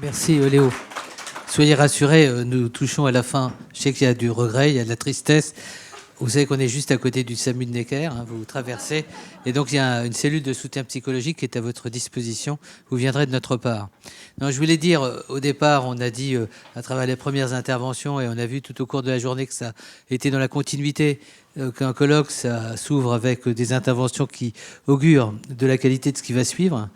Merci Léo. Soyez rassurés, nous touchons à la fin. Je sais qu'il y a du regret, il y a de la tristesse. Vous savez qu'on est juste à côté du SAMU de Necker, hein, vous traversez. Et donc il y a une cellule de soutien psychologique qui est à votre disposition. Vous viendrez de notre part. Non, je voulais dire, au départ, on a dit à travers les premières interventions, et on a vu tout au cours de la journée que ça était dans la continuité, qu'un colloque, ça s'ouvre avec des interventions qui augurent de la qualité de ce qui va suivre.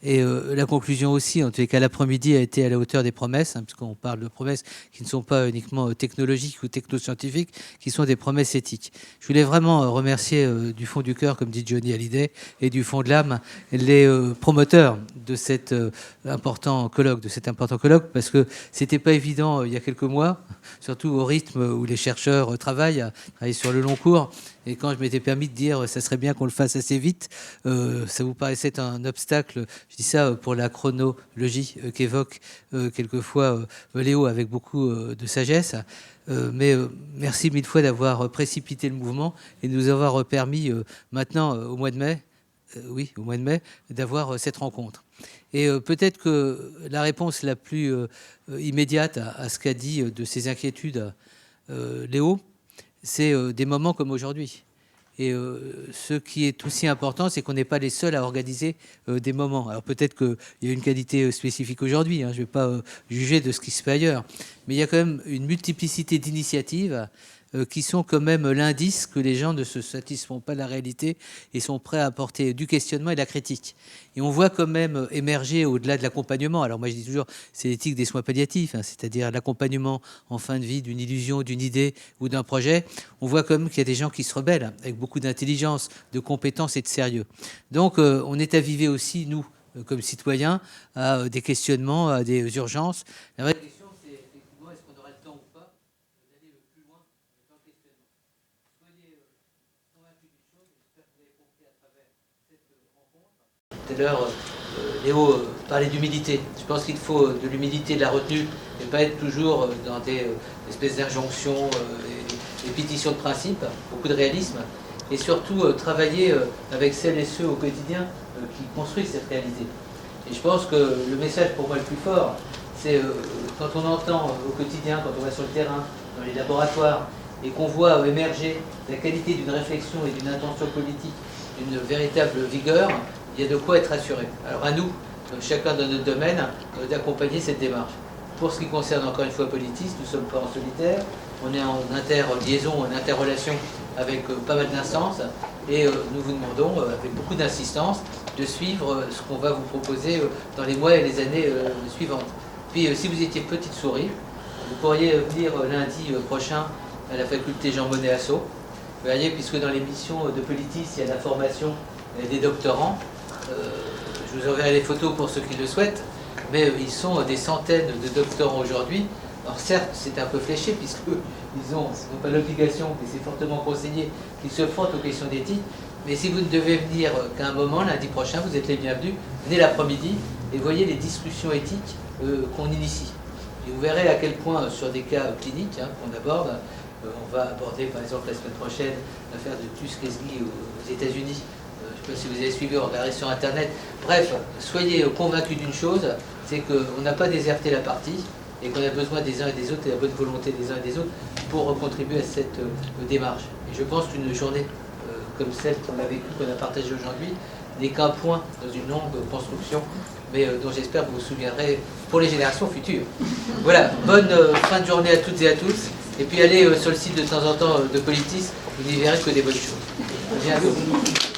Et la conclusion aussi, en tous les cas, l'après-midi a été à la hauteur des promesses, hein, puisqu'on parle de promesses qui ne sont pas uniquement technologiques ou technoscientifiques, qui sont des promesses éthiques. Je voulais vraiment remercier du fond du cœur, comme dit Johnny Hallyday, et du fond de l'âme, les promoteurs de cet important colloque, parce que c'était pas évident il y a quelques mois, surtout au rythme où les chercheurs travaillent sur le long cours. Et quand je m'étais permis de dire ça serait bien qu'on le fasse assez vite, ça vous paraissait un obstacle. Je dis ça pour la chronologie qu'évoque quelquefois Léo avec beaucoup de sagesse. Mais merci mille fois d'avoir précipité le mouvement et de nous avoir permis maintenant, au mois de mai, d'avoir cette rencontre. Et peut-être que la réponse la plus immédiate à ce qu'a dit de ses inquiétudes Léo, c'est des moments comme aujourd'hui. Et ce qui est aussi important, c'est qu'on n'est pas les seuls à organiser des moments. Alors peut-être qu'il y a une qualité spécifique aujourd'hui, hein, je ne vais pas juger de ce qui se fait ailleurs, mais il y a quand même une multiplicité d'initiatives qui sont quand même l'indice que les gens ne se satisfont pas de la réalité et sont prêts à apporter du questionnement et de la critique. Et on voit quand même émerger au-delà de l'accompagnement, alors moi je dis toujours c'est l'éthique des soins palliatifs, hein, c'est-à-dire l'accompagnement en fin de vie d'une illusion, d'une idée ou d'un projet, on voit quand même qu'il y a des gens qui se rebellent avec beaucoup d'intelligence, de compétences et de sérieux. Donc on est avivé aussi, nous, comme citoyens, à des questionnements, à des urgences. La vraie question, c'est effectivement, est-ce qu'on aura le temps ou pas d'aller plus loin dans le questionnement. Soyez convaincus d'une chose, j'espère que vous avez compris à travers cette rencontre. Tout à l'heure, Léo parlait d'humilité. Je pense qu'il faut de l'humilité, de la retenue, et pas être toujours dans des espèces d'injonctions, des pétitions de principe, beaucoup de réalisme, et surtout travailler avec celles et ceux au quotidien qui construisent cette réalité. Et je pense que le message pour moi le plus fort, c'est quand on entend au quotidien, quand on va sur le terrain, dans les laboratoires, et qu'on voit émerger la qualité d'une réflexion et d'une intention politique, d'une véritable vigueur, il y a de quoi être assuré. Alors à nous, chacun dans notre domaine, d'accompagner cette démarche. Pour ce qui concerne encore une fois Politis, nous ne sommes pas en solitaire, on est en interliaison, en interrelation avec pas mal d'instances, et nous vous demandons, avec beaucoup d'insistance, de suivre ce qu'on va vous proposer dans les mois et les années suivantes. Puis si vous étiez petite souris, vous pourriez venir lundi prochain à la faculté Jean Monnet à Sceaux. Vous voyez, puisque dans les missions de Politis, il y a la formation des doctorants. Je vous enverrai les photos pour ceux qui le souhaitent, mais ils sont des centaines de doctorants aujourd'hui. Alors certes, c'est un peu fléché, puisqu'ils n'ont pas l'obligation, et c'est fortement conseillé, qu'ils se frontent aux questions d'éthique. Mais si vous ne devez venir qu'à un moment, lundi prochain, vous êtes les bienvenus. Venez l'après-midi et voyez les discussions éthiques qu'on initie. Et vous verrez à quel point, sur des cas cliniques qu'on aborde, on va aborder par exemple la semaine prochaine l'affaire de Tuskegee aux États-Unis. Je ne sais pas si vous avez suivi, on regardez sur Internet. Bref, soyez convaincus d'une chose, c'est qu'on n'a pas déserté la partie et qu'on a besoin des uns et des autres et la bonne volonté des uns et des autres pour contribuer à cette démarche. Et je pense qu'une journée comme celle qu'on a vécue, qu'on a partagée aujourd'hui, n'est qu'un point dans une longue construction, mais dont j'espère que vous vous souviendrez pour les générations futures. Voilà, bonne fin de journée à toutes et à tous. Et puis allez sur le site de temps en temps de Politis, vous n'y verrez que des bonnes choses. À bientôt.